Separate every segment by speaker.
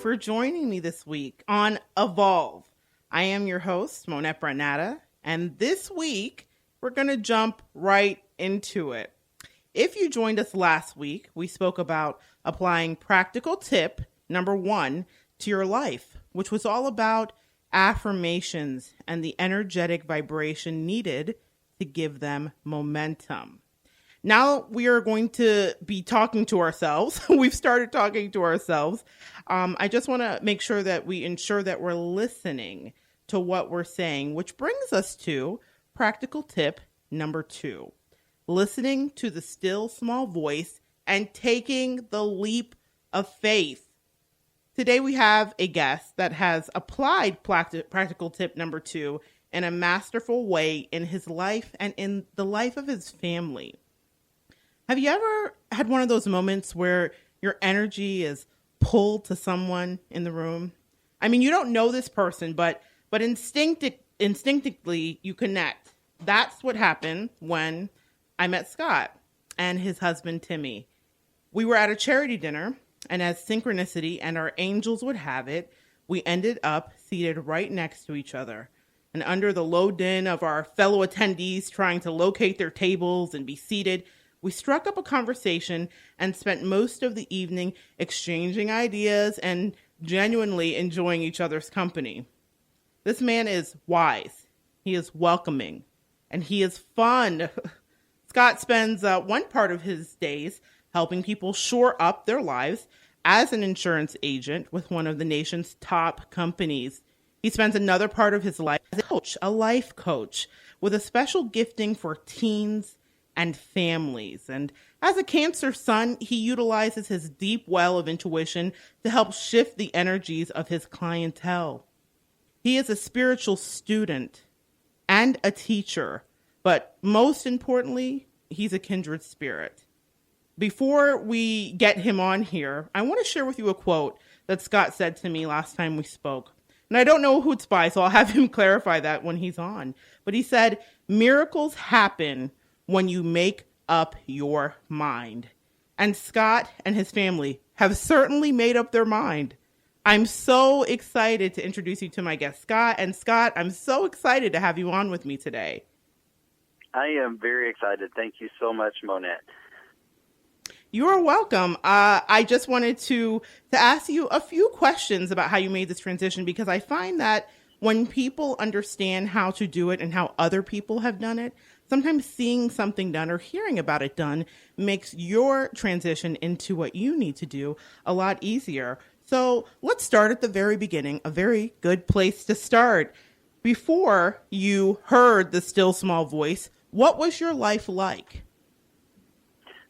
Speaker 1: for joining me this week on Evolve. I am your host, Monette Brann-Natta, and this week we're going to jump right into it. If you joined us last week, we spoke about applying practical tip number 1 to your life, which was all about affirmations and the energetic vibration needed to give them momentum. Now we are going to be talking to ourselves. We've started talking to ourselves. I just want to make sure that we ensure that we're listening to what we're saying, which brings us to practical tip number 2, listening to the still small voice and taking the leap of faith. Today we have a guest that has applied practical tip number 2 in a masterful way in his life and in the life of his family. Have you ever had one of those moments where your energy is pulled to someone in the room? I mean, you don't know this person, but instinctively you connect. That's what happened when I met Scott and his husband, Timmy. We were at a charity dinner, and as synchronicity and our angels would have it, we ended up seated right next to each other. And under the low din of our fellow attendees trying to locate their tables and be seated, we struck up a conversation and spent most of the evening exchanging ideas and genuinely enjoying each other's company. This man is wise, he is welcoming, and he is fun. Scott spends one part of his days helping people shore up their lives as an insurance agent with one of the nation's top companies. He spends another part of his life as a coach, a life coach, with a special gifting for teens and families. And as a Cancer son, he utilizes his deep well of intuition to help shift the energies of his clientele. He is a spiritual student and a teacher, but most importantly, he's a kindred spirit. Before we get him on here, I want to share with you a quote that Scott said to me last time we spoke. And I don't know who it's by, so I'll have him clarify that when he's on. But he said, "Miracles happen when you make up your mind." And Scott and his family have certainly made up their mind. I'm so excited to introduce you to my guest, Scott. And Scott, I'm so excited to have you on with me today.
Speaker 2: I am very excited. Thank you so much, Monette.
Speaker 1: You are welcome. I just wanted to ask you a few questions about how you made this transition, because I find that when people understand how to do it and how other people have done it, sometimes seeing something done or hearing about it done makes your transition into what you need to do a lot easier. So let's start at the very beginning, a very good place to start. Before you heard the still small voice, what was your life like?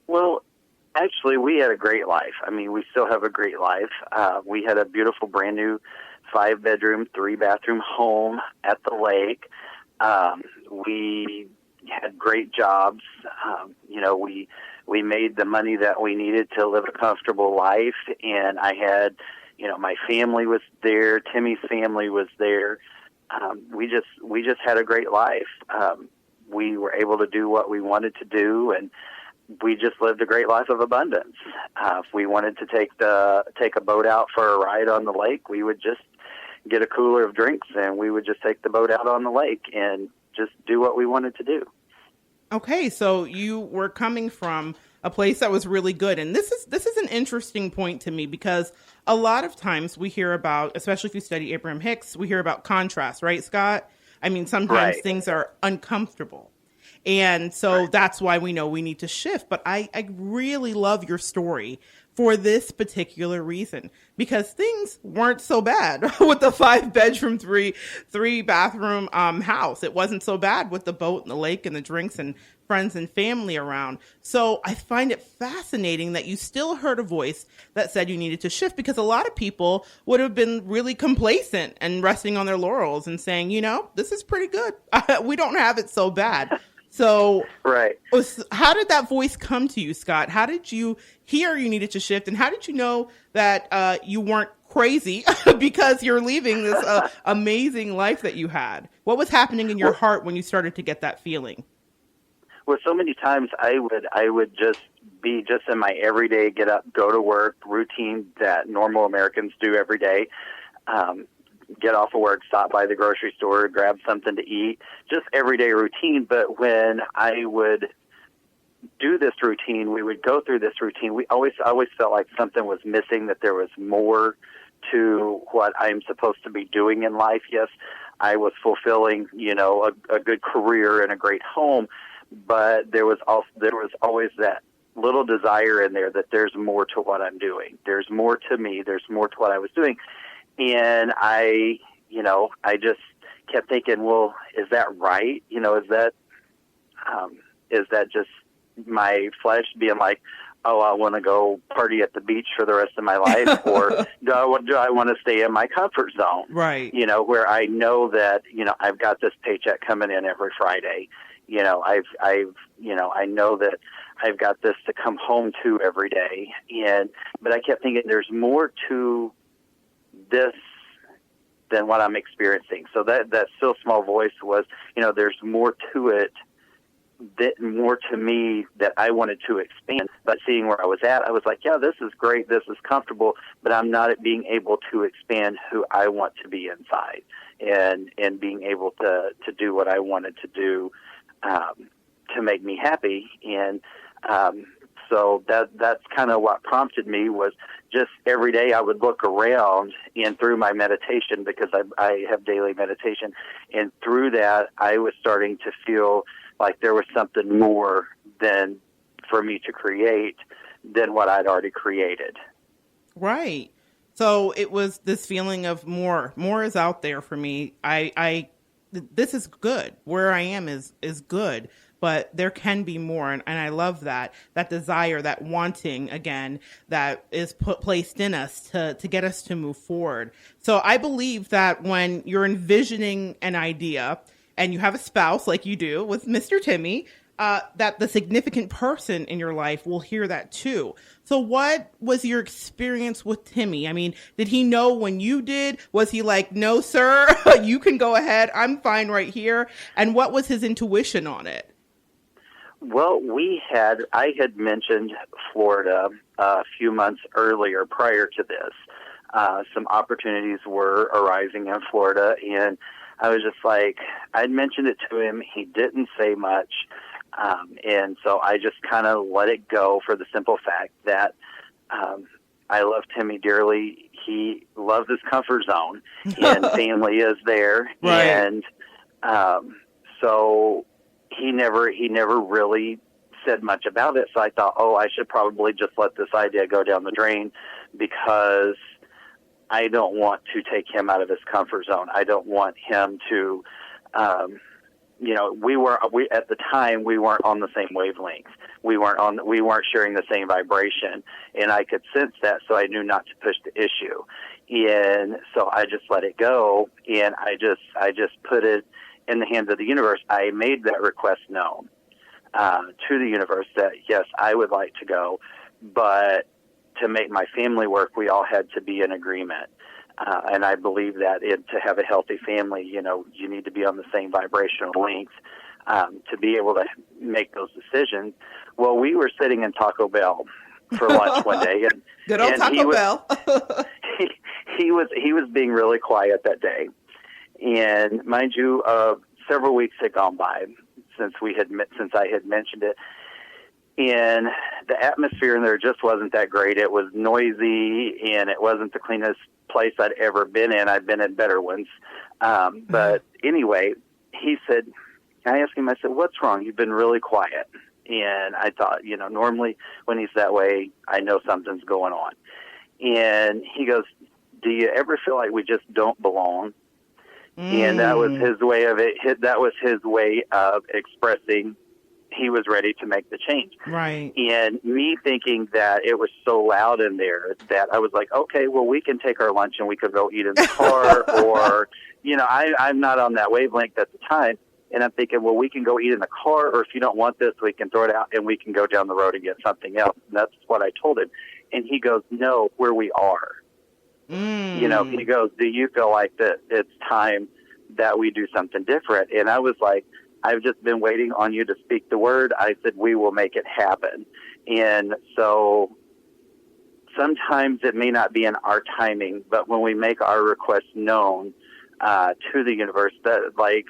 Speaker 2: Well, actually, we had a great life. I mean, we still have a great life. We had a beautiful, brand new 5-bedroom, 3-bathroom home at the lake. We had great jobs. We made the money that we needed to live a comfortable life. And I had, my family was there. Timmy's family was there. We just had a great life. We were able to do what we wanted to do, and we just lived a great life of abundance. If we wanted to take a boat out for a ride on the lake, we would just get a cooler of drinks and we would just take the boat out on the lake and just do what we wanted to do.
Speaker 1: Okay, so you were coming from a place that was really good. And this is an interesting point to me, because a lot of times we hear about, especially if you study Abraham Hicks, we hear about contrast, right, Scott? I mean, sometimes things are uncomfortable. And so that's why we know we need to shift. But I really love your story for this particular reason, because things weren't so bad with the 5-bedroom, three bathroom house. It wasn't so bad with the boat and the lake and the drinks and friends and family around. So I find it fascinating that you still heard a voice that said you needed to shift, because a lot of people would have been really complacent and resting on their laurels and saying, this is pretty good. We don't have it so bad. So how did that voice come to you, Scott? How did you hear you needed to shift? And how did you know that you weren't crazy because you're leaving this amazing life that you had? What was happening in your heart when you started to get that feeling?
Speaker 2: Well, so many times I would just be just in my everyday get up, go to work routine that normal Americans do every day. Get off of work, stop by the grocery store, grab something to eat, just everyday routine. But when I would do this routine, we would go through this routine. I always felt like something was missing, that there was more to what I'm supposed to be doing in life. Yes, I was fulfilling, a good career and a great home, but there was always that little desire in there that there's more to what I'm doing. There's more to me. There's more to what I was doing. And I just kept thinking, well, is that right? Is that just my flesh being like, oh, I want to go party at the beach for the rest of my life, or do I want to stay in my comfort zone?
Speaker 1: Right.
Speaker 2: Where I know that, I've got this paycheck coming in every Friday. I know that I've got this to come home to every day. But I kept thinking there's more to this than what I'm experiencing. So that still small voice was, there's more to it, more to me that I wanted to expand. But seeing where I was at, I was like, yeah, this is great, this is comfortable, but I'm not being able to expand who I want to be inside, and being able to do what I wanted to do to make me happy. And so that's kind of what prompted me, was just every day I would look around, and through my meditation, because I have daily meditation, and through that I was starting to feel like there was something more than for me to create than what I'd already created.
Speaker 1: Right. So it was this feeling of more is out there for me. This is good. Where I am is good, but there can be more. And I love that desire, that wanting again, that is placed in us to get us to move forward. So I believe that when you're envisioning an idea and you have a spouse like you do with Mr. Timmy, that the significant person in your life will hear that too. So what was your experience with Timmy? I mean, did he know when you did? Was he like, no, sir, you can go ahead, I'm fine right here? And what was his intuition on it?
Speaker 2: Well, I had mentioned Florida a few months earlier prior to this. Some opportunities were arising in Florida, and I was just like, I'd mentioned it to him. He didn't say much. And so I just kind of let it go, for the simple fact that I love Timmy dearly. He loves his comfort zone, and family is there.
Speaker 1: Right.
Speaker 2: And so he never really said much about it. So I thought, I should probably just let this idea go down the drain, because I don't want to take him out of his comfort zone. I don't want him to, we at the time, we weren't on the same wavelength. We weren't sharing the same vibration, and I could sense that, so I knew not to push the issue. And so I just let it go, and I just put it in the hands of the universe. I made that request known to the universe that, yes, I would like to go, but to make my family work, we all had to be in agreement. And I believe that to have a healthy family, you need to be on the same vibrational length to be able to make those decisions. Well, we were sitting in Taco Bell for lunch one day, and
Speaker 1: good old Taco Bell.
Speaker 2: he was being really quiet that day, and mind you, several weeks had gone by since I had mentioned it. And the atmosphere in there just wasn't that great. It was noisy, and it wasn't the cleanest place I'd ever been in. I've been in better ones. But anyway, I asked him, I said, what's wrong? You've been really quiet. And I thought, normally when he's that way, I know something's going on. And he goes, do you ever feel like we just don't belong? And that was his way of it. That was his way of expressing he was ready to make the change.
Speaker 1: Right.
Speaker 2: And me thinking that it was so loud in there that I was like, okay, well, we can take our lunch and we could go eat in the car, or, I'm not on that wavelength at the time. And I'm thinking, well, we can go eat in the car, or if you don't want this, we can throw it out and we can go down the road and get something else. And that's what I told him. And he goes, no, where we are. He goes, do you feel like that it's time that we do something different? And I was like, I've just been waiting on you to speak the word. I said, we will make it happen. And so sometimes it may not be in our timing, but when we make our request known to the universe, that like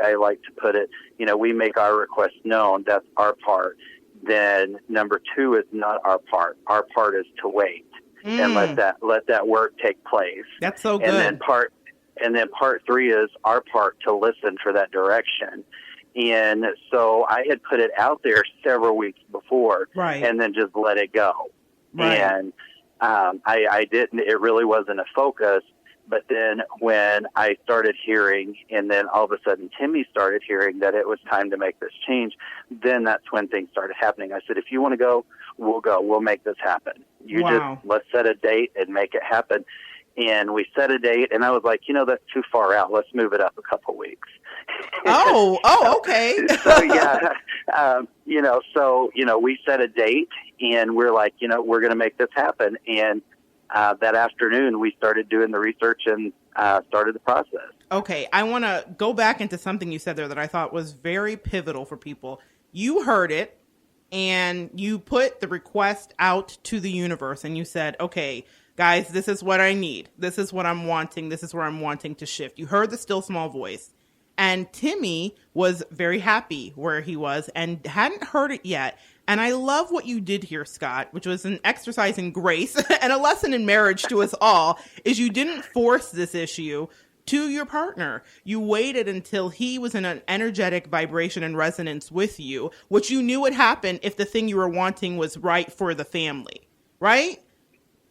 Speaker 2: I like to put it, we make our request known. That's our part. Then number 2 is not our part. Our part is to wait and let that work take place.
Speaker 1: That's so good.
Speaker 2: And then part 3 is our part to listen for that direction. And so I had put it out there several weeks before,
Speaker 1: right,
Speaker 2: and then just let it go.
Speaker 1: Right.
Speaker 2: And I didn't. It really wasn't a focus. But then when I started hearing, and then all of a sudden Timmy started hearing that it was time to make this change, then that's when things started happening. I said, if you want to go, we'll go. We'll make this happen. Let's set a date and make it happen. And we set a date, and I was like, that's too far out. Let's move it up a couple weeks.
Speaker 1: Okay.
Speaker 2: We set a date, and we're like, we're going to make this happen. And that afternoon, we started doing the research and started the process.
Speaker 1: Okay, I want to go back into something you said there that I thought was very pivotal for people. You heard it, and you put the request out to the universe, and you said, okay, guys, this is what I need. This is what I'm wanting. This is where I'm wanting to shift. You heard the still small voice. And Timmy was very happy where he was and hadn't heard it yet. And I love what you did here, Scott, which was an exercise in grace and a lesson in marriage to us all, is you didn't force this issue to your partner. You waited until he was in an energetic vibration and resonance with you, which you knew would happen if the thing you were wanting was right for the family, right?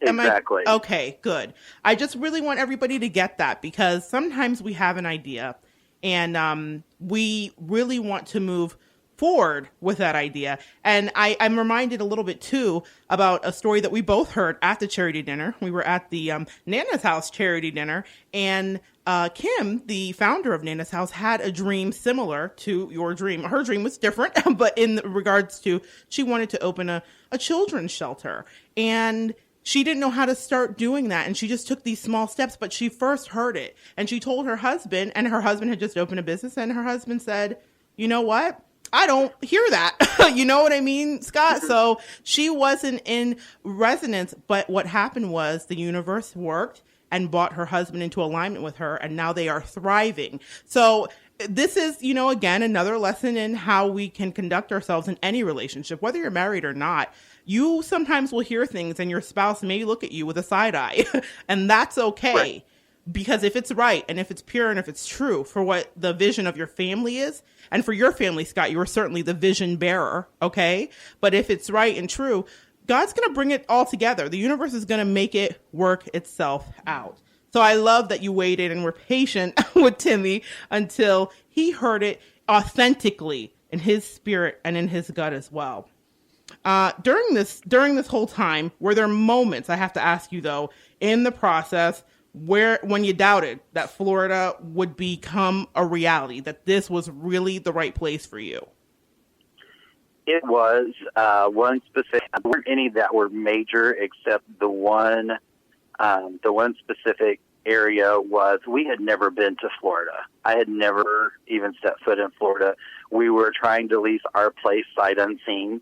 Speaker 2: Exactly.
Speaker 1: Okay, good. I just really want everybody to get that, because sometimes we have an idea and we really want to move forward with that idea. And I'm reminded a little bit too about a story that we both heard at the charity dinner. We were at the Nana's House charity dinner, and Kim, the founder of Nana's House, had a dream similar to your dream. Her dream was different, but in regards to, she wanted to open a children's shelter, and she didn't know how to start doing that. And she just took these small steps, but she first heard it. And she told her husband, and her husband had just opened a business, and her husband said, you know what? I don't hear that. You know what I mean, Scott? So she wasn't in resonance, but what happened was the universe worked and brought her husband into alignment with her, and now they are thriving. So this is, again, another lesson in how we can conduct ourselves in any relationship, whether you're married or not. You sometimes will hear things and your spouse may look at you with a side eye, and that's okay. Right. Because if it's right and if it's pure and if it's true for what the vision of your family is, and for your family, Scott, you are certainly the vision bearer, okay? But if it's right and true, God's going to bring it all together. The universe is going to make it work itself out. So I love that you waited and were patient with Timmy until he heard it authentically in his spirit and in his gut as well. During this whole time, were there moments, I have to ask you though, in the process when you doubted that Florida would become a reality, that this was really the right place for you?
Speaker 2: It was one specific. There weren't any that were major, except the one specific area was we had never been to Florida. I had never even set foot in Florida. We were trying to lease our place sight unseen.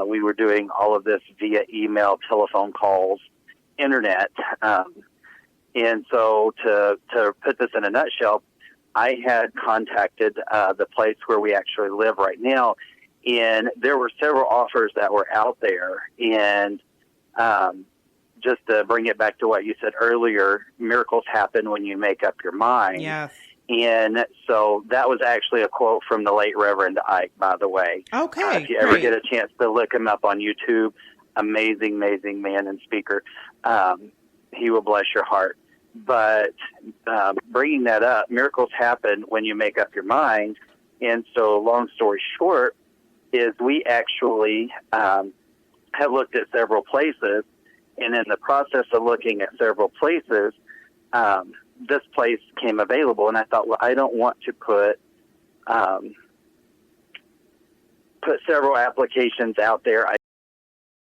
Speaker 2: We were doing all of this via email, telephone calls, internet. And so to put this in a nutshell, I had contacted the place where we actually live right now, and there were several offers that were out there. And just to bring it back to what you said earlier, miracles happen when you make up your mind.
Speaker 1: Yes.
Speaker 2: And so that was actually a quote from the late Reverend Ike, by the way.
Speaker 1: Okay.
Speaker 2: If you ever get a chance to look him up on YouTube, amazing man and speaker. He will bless your heart. But bringing that up, miracles happen when you make up your mind. And so long story short is we actually have looked at several places. And in the process of looking at several places, this place came available. And I thought, well, I don't want to put several applications out there. I